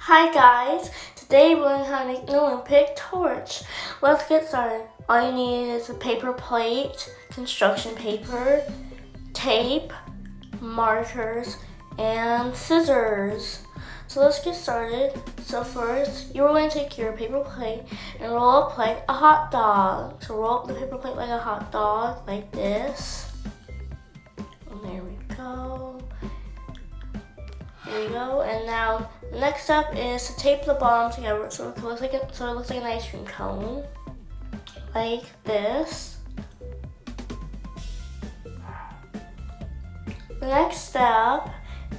Hi guys, today we're learning how to make an Olympic torch. Let's get started. All you need is a paper plate, construction paper, tape, markers, and scissors. So let's get started. So first, you're going to take your paper plate and roll up like a hot dog. So roll up the paper plate like a hot dog, like this. And there we go. There we go. And now the next step is to tape the bottom together so it looks like an ice cream cone, like this. The next step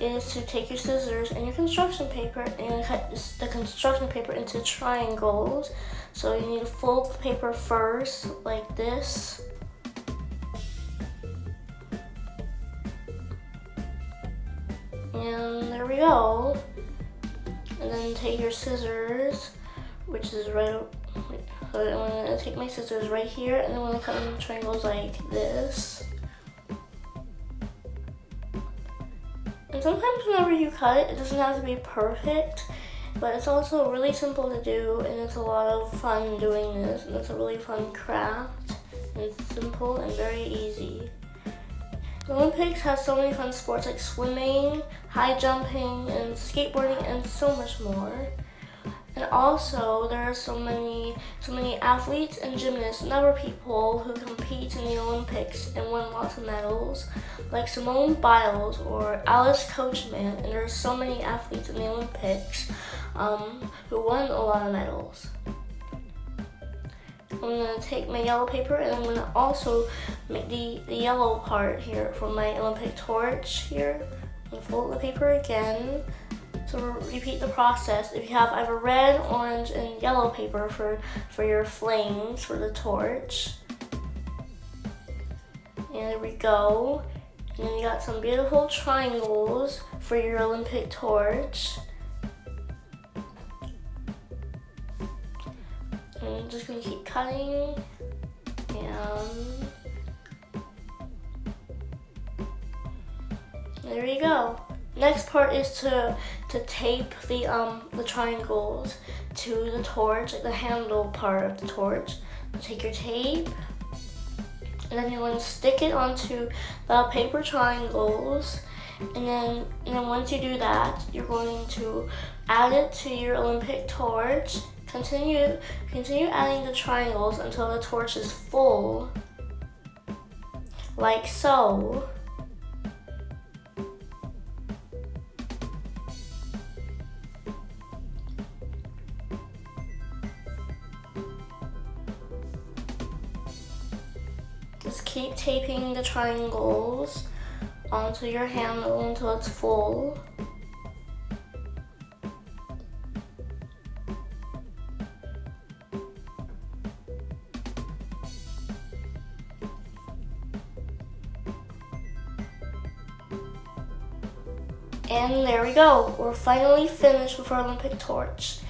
is to take your scissors and your construction paper and cut the construction paper into triangles. So you need to fold the paper first, like this. And there we go. And then take your scissors, which is right. So I'm gonna take my scissors right here, and then I'm gonna cut them in triangles like this. And sometimes whenever you cut it, it doesn't have to be perfect, but it's also really simple to do, and it's a lot of fun doing this, and it's a really fun craft, and it's simple and very easy. The Olympics has so many fun sports like swimming, high jumping, and skateboarding, and so much more. And also, there are so many athletes and gymnasts and other people who compete in the Olympics and win lots of medals, like Simone Biles or Alice Coachman. And there are so many athletes in the Olympics who won a lot of medals. I'm going to take my yellow paper and I'm going to also make the yellow part here for my Olympic torch here. And fold the paper again. So repeat the process. If you have either red, orange, and yellow paper for your flames for the torch. And there we go. And then you got some beautiful triangles for your Olympic torch. And I'm just gonna keep cutting, and there you go. Next part is to tape the triangles to the torch, like the handle part of the torch. So take your tape, and then you're going to stick it onto the paper triangles, and then once you do that, you're going to add it to your Olympic torch. Continue adding the triangles until the torch is full, like so. Just keep taping the triangles onto your handle until it's full. And there we go. We're finally finished with our Olympic torch.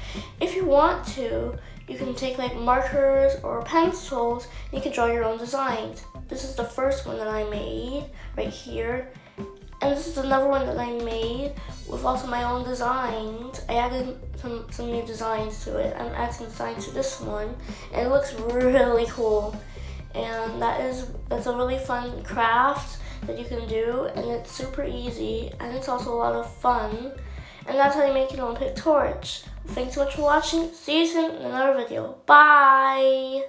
If you want to, you can take like markers or pencils and you can draw your own designs. This is the first one that I made right here. And this is another one that I made with also my own designs. I added some new designs to it. I'm adding some designs to this one, and it looks really cool. And that's a really fun craft that you can do, and it's super easy, and it's also a lot of fun. And that's how you make an Olympic torch. Thanks so much for watching. See you soon in another video. Bye!